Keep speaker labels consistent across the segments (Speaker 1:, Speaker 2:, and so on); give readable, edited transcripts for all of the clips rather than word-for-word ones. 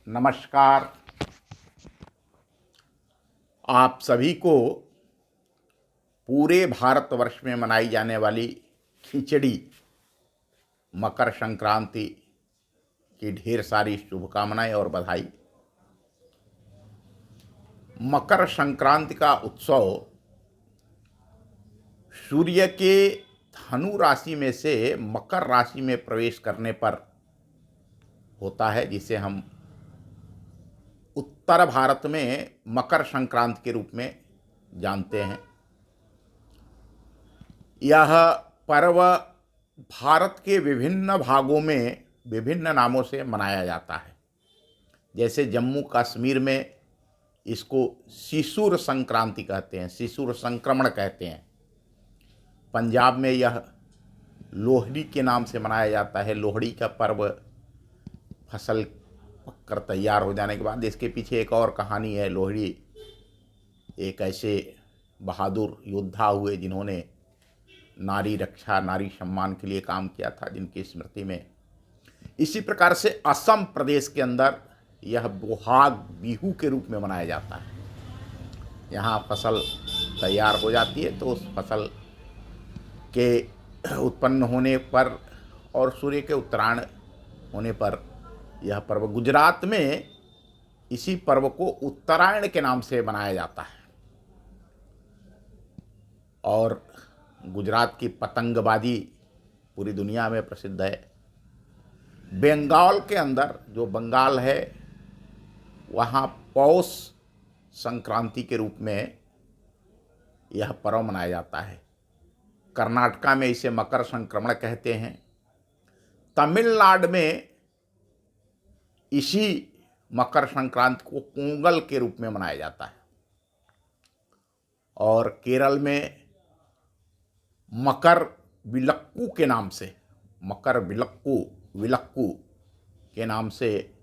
Speaker 1: नमस्कार। आप सभी को पूरे भारतवर्ष में मनाई जाने वाली खिचड़ी मकर संक्रांति की ढेर सारी शुभकामनाएं और बधाई। मकर संक्रांति का उत्सव सूर्य के धनु राशि में से मकर राशि में प्रवेश करने पर होता है, जिसे हम उत्तर भारत में मकर संक्रांति के रूप में जानते हैं। यह पर्व भारत के विभिन्न भागों में विभिन्न नामों से मनाया जाता है। जैसे जम्मू कश्मीर में इसको शिशुर संक्रांति कहते हैं, शिशुर संक्रमण कहते हैं। पंजाब में यह लोहड़ी के नाम से मनाया जाता है। लोहड़ी का पर्व फसल पककर तैयार हो जाने के बाद, इसके पीछे एक और कहानी है। लोहड़ी एक ऐसे बहादुर योद्धा हुए जिन्होंने नारी रक्षा, नारी सम्मान के लिए काम किया था, जिनकी स्मृति में इसी प्रकार से असम प्रदेश के अंदर यह बोहाग बिहू के रूप में मनाया जाता है। यहाँ फसल तैयार हो जाती है तो उस फसल के उत्पन्न होने पर और सूर्य के उत्तरायण होने पर यह पर्व, गुजरात में इसी पर्व को उत्तरायण के नाम से मनाया जाता है। और गुजरात की पतंगबाजी पूरी दुनिया में प्रसिद्ध है। बंगाल के अंदर, जो बंगाल है, वहाँ पौष संक्रांति के रूप में यह पर्व मनाया जाता है। कर्नाटका में इसे मकर संक्रमण कहते हैं। तमिलनाडु में इसी मकर संक्रांति को पोंगल के रूप में मनाया जाता है। और केरल में मकर विलक्कू के नाम से, मकर विलक्कू के नाम से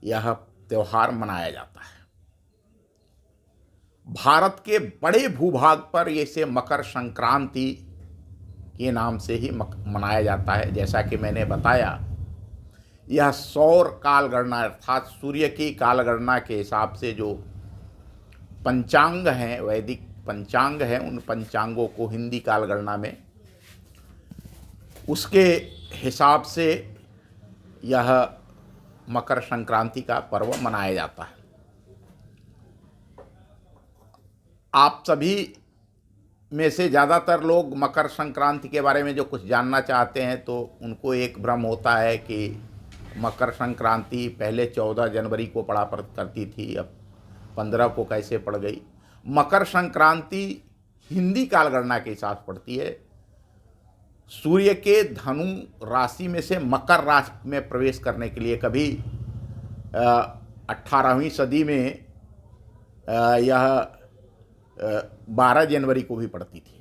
Speaker 1: यह त्यौहार मनाया जाता है। भारत के बड़े भूभाग पर इसे मकर संक्रांति के नाम से ही मनाया जाता है। जैसा कि मैंने बताया, यह सौर कालगणना अर्थात सूर्य की कालगणना के हिसाब से जो पंचांग हैं, वैदिक पंचांग हैं, उन पंचांगों को हिंदी कालगणना में उसके हिसाब से यह मकर संक्रांति का पर्व मनाया जाता है। आप सभी में से ज़्यादातर लोग मकर संक्रांति के बारे में जो कुछ जानना चाहते हैं तो उनको एक भ्रम होता है कि मकर संक्रांति पहले 14 जनवरी को पड़ा करती थी, अब 15 को कैसे पड़ गई। मकर संक्रांति हिंदी कालगणना के हिसाब से पड़ती है। सूर्य के धनु राशि में से मकर राशि में प्रवेश करने के लिए कभी 18वीं सदी में यह 12 जनवरी को भी पड़ती थी।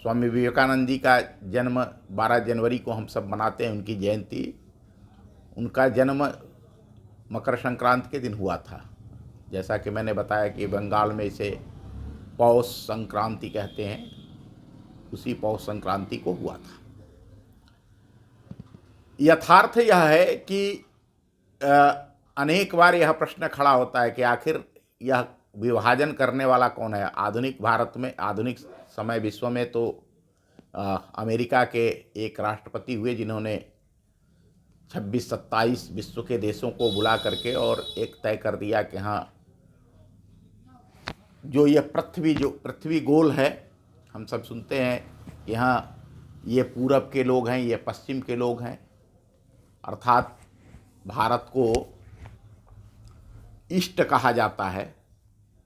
Speaker 1: स्वामी विवेकानंद जी का जन्म 12 जनवरी को हम सब मनाते हैं, उनकी जयंती। उनका जन्म मकर संक्रांति के दिन हुआ था। जैसा कि मैंने बताया कि बंगाल में इसे पौष संक्रांति कहते हैं, उसी पौष संक्रांति को हुआ था। यथार्थ यह है कि अनेक बार यह प्रश्न खड़ा होता है कि आखिर यह विभाजन करने वाला कौन है। आधुनिक भारत में, आधुनिक समय विश्व में तो अमेरिका के एक राष्ट्रपति हुए जिन्होंने 26-27 विश्व के देशों को बुला करके और एक तय कर दिया कि हाँ, जो पृथ्वी गोल है, हम सब सुनते हैं कि हाँ, ये पूरब के लोग हैं, ये पश्चिम के लोग हैं, अर्थात भारत को ईस्ट कहा जाता है,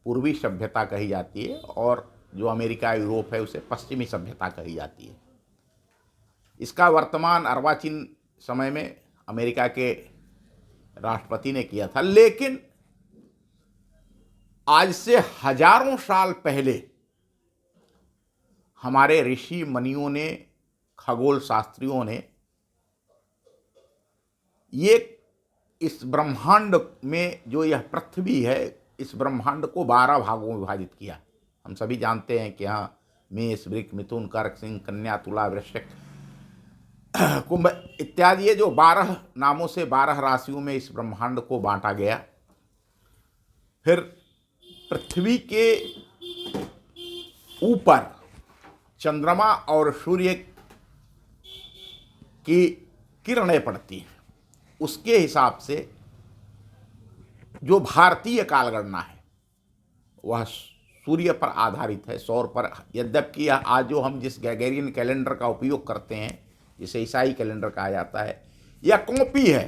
Speaker 1: पूर्वी सभ्यता कही जाती है, और जो अमेरिका यूरोप है उसे पश्चिमी सभ्यता कही जाती है। इसका वर्तमान अर्वाचीन समय में अमेरिका के राष्ट्रपति ने किया था। लेकिन आज से हजारों साल पहले हमारे ऋषि मुनियों ने, खगोल शास्त्रियों ने ये इस ब्रह्मांड में जो यह पृथ्वी है, इस ब्रह्मांड को 12 भागों में विभाजित किया। हम सभी जानते हैं कि हाँ, मेष, वृष, मिथुन, कर्क, सिंह, कन्या, तुला, वृश्चिक, कुंभ इत्यादि, ये जो 12 नामों से 12 राशियों में इस ब्रह्मांड को बांटा गया। फिर पृथ्वी के ऊपर चंद्रमा और सूर्य की किरणें पड़ती हैं, उसके हिसाब से जो भारतीय कालगणना है वह सूर्य पर आधारित है, सौर पर। यद्यपि आज जो हम जिस ग्रेगोरियन कैलेंडर का उपयोग करते हैं, जिसे ईसाई कैलेंडर कहा जाता है, यह कॉपी है।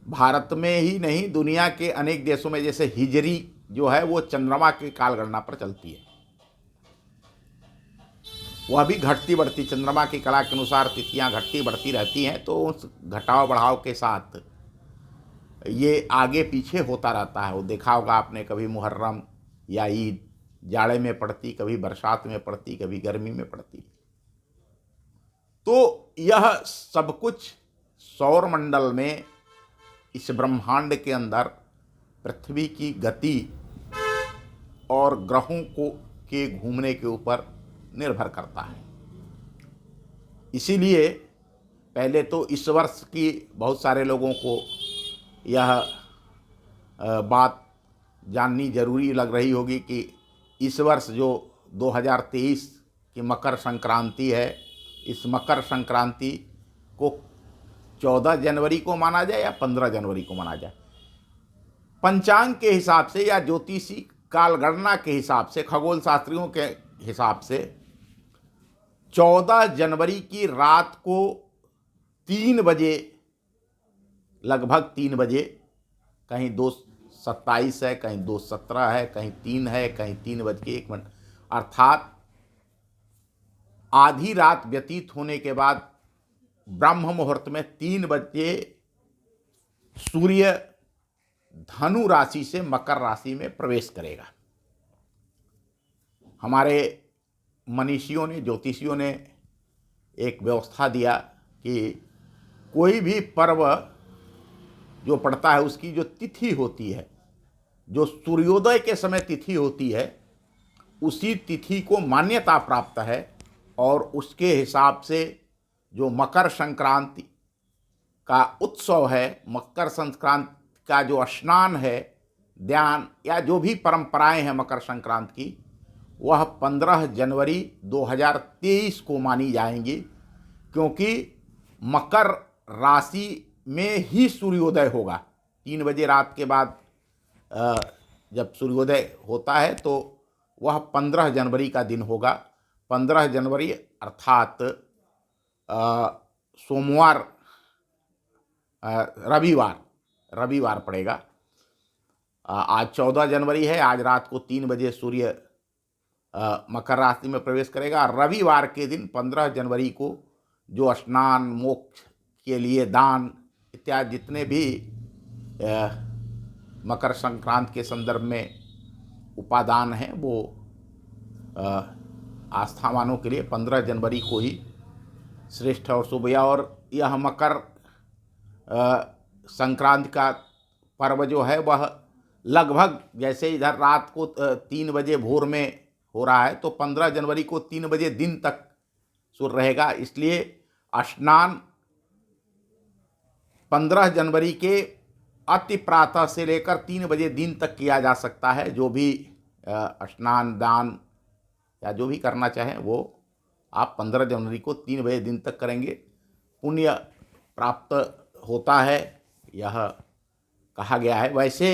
Speaker 1: भारत में ही नहीं, दुनिया के अनेक देशों में जैसे हिजरी जो है वो चंद्रमा की कालगणना पर चलती है। वह भी घटती बढ़ती, चंद्रमा की कला के अनुसार तिथियां घटती बढ़ती रहती हैं, तो उस घटाव बढ़ाव के साथ ये आगे पीछे होता रहता है। वो देखा होगा आपने, कभी मुहर्रम या ईद जाड़े में पड़ती, कभी बरसात में पड़ती, कभी गर्मी में पड़ती। तो यह सब कुछ सौर मंडल में, इस ब्रह्मांड के अंदर पृथ्वी की गति और ग्रहों को के घूमने के ऊपर निर्भर करता है। इसीलिए पहले तो इस वर्ष की बहुत सारे लोगों को यह बात जाननी जरूरी लग रही होगी कि इस वर्ष जो 2023 की मकर संक्रांति है, इस मकर संक्रांति को 14 जनवरी को माना जाए या 15 जनवरी को माना जाए। पंचांग के हिसाब से या ज्योतिषी कालगणना के हिसाब से, खगोल शास्त्रियों के हिसाब से 14 जनवरी की रात को 3 बजे, लगभग 3 बजे, कहीं 2:27 है, कहीं 2:17 है, कहीं 3 है, कहीं 3:01, अर्थात आधी रात व्यतीत होने के बाद ब्रह्म मुहूर्त में 3 बजे सूर्य धनु राशि से मकर राशि में प्रवेश करेगा। हमारे मनीषियों ने, ज्योतिषियों ने एक व्यवस्था दिया कि कोई भी पर्व जो पड़ता है उसकी जो तिथि होती है, जो सूर्योदय के समय तिथि होती है, उसी तिथि को मान्यता प्राप्त है। और उसके हिसाब से जो मकर संक्रांति का उत्सव है, मकर संक्रांति का जो स्नान है, ध्यान या जो भी परंपराएं हैं मकर संक्रांति की, वह 15 जनवरी 2023 को मानी जाएंगी, क्योंकि मकर राशि में ही सूर्योदय होगा। 3 बजे रात के बाद जब सूर्योदय होता है तो वह 15 जनवरी का दिन होगा। 15 जनवरी अर्थात सोमवार, रविवार पड़ेगा। आज 14 जनवरी है। आज रात को 3 बजे सूर्य मकर राशि में प्रवेश करेगा। रविवार के दिन 15 जनवरी को जो स्नान, मोक्ष के लिए दान इत्यादि जितने भी मकर संक्रांति के संदर्भ में उपादान हैं, वो आस्थावानों के लिए 15 जनवरी को ही श्रेष्ठ और शुभ। और यह मकर संक्रांति का पर्व जो है वह लगभग जैसे इधर रात को 3 बजे भोर में हो रहा है, तो 15 जनवरी को 3 बजे दिन तक सूर्य रहेगा। इसलिए स्नान 15 जनवरी के अति प्रातः से लेकर 3 बजे दिन तक किया जा सकता है। जो भी स्नान, दान या जो भी करना चाहें वो आप 15 जनवरी को 3 बजे दिन तक करेंगे, पुण्य प्राप्त होता है, यह कहा गया है। वैसे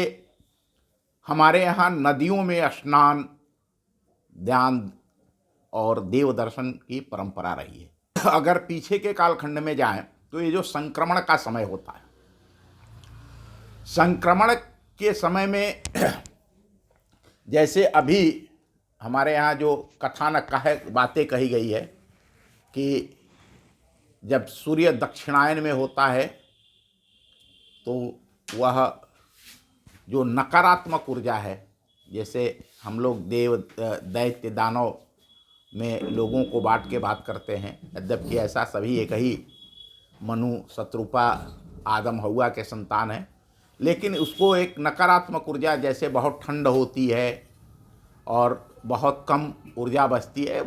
Speaker 1: हमारे यहाँ नदियों में स्नान, ध्यान और देव दर्शन की परंपरा रही है। अगर पीछे के कालखंड में जाएं तो ये जो संक्रमण का समय होता है, संक्रमण के समय में जैसे अभी हमारे यहाँ जो कथानक बातें कही गई है कि जब सूर्य दक्षिणायन में होता है तो वह जो नकारात्मक ऊर्जा है, जैसे हम लोग देव, दैत्य, दानव में लोगों को बांट के बात करते हैं, यद्यपि ऐसा सभी एक ही मनु, शत्रुपा, आदम, हव्वा के संतान हैं, लेकिन उसको एक नकारात्मक ऊर्जा, जैसे बहुत ठंड होती है और बहुत कम ऊर्जा बचती है।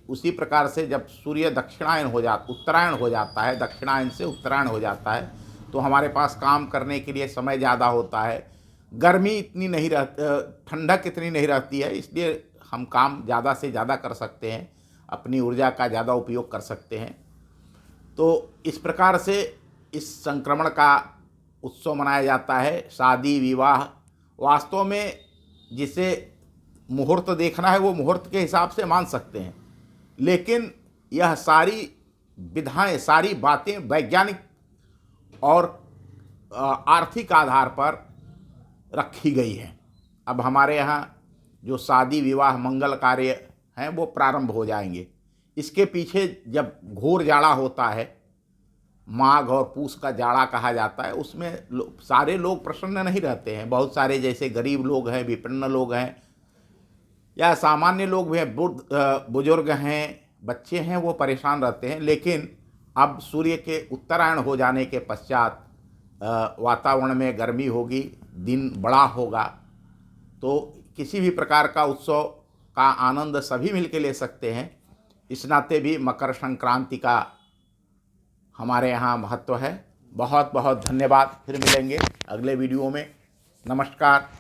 Speaker 1: उसी प्रकार से जब सूर्य उत्तरायण हो जाता है, दक्षिणायन से उत्तरायण हो जाता है, तो हमारे पास काम करने के लिए समय ज़्यादा होता है, गर्मी इतनी नहीं ठंडक इतनी नहीं रहती है, इसलिए हम काम ज़्यादा से ज़्यादा कर सकते हैं, अपनी ऊर्जा का ज़्यादा उपयोग कर सकते हैं। तो इस प्रकार से इस संक्रमण का उत्सव मनाया जाता है। शादी विवाह, वास्तव में जिसे मुहूर्त देखना है वो मुहूर्त के हिसाब से मान सकते हैं, लेकिन यह सारी विधाएं, सारी बातें वैज्ञानिक और आर्थिक आधार पर रखी गई हैं। अब हमारे यहाँ जो शादी विवाह मंगल कार्य हैं वो प्रारंभ हो जाएंगे। इसके पीछे जब घोर जाड़ा होता है, माघ और पूस का जाड़ा कहा जाता है, उसमें सारे लोग प्रसन्न नहीं रहते हैं। बहुत सारे जैसे गरीब लोग हैं, विपन्न लोग हैं, या सामान्य लोग भी हैं, बुजुर्ग हैं, बच्चे हैं, वो परेशान रहते हैं। लेकिन अब सूर्य के उत्तरायण हो जाने के पश्चात वातावरण में गर्मी होगी, दिन बड़ा होगा, तो किसी भी प्रकार का उत्सव का आनंद सभी मिलकर ले सकते हैं। इस नाते भी मकर संक्रांति का हमारे यहाँ महत्व है। बहुत बहुत धन्यवाद। फिर मिलेंगे अगले वीडियो में। नमस्कार।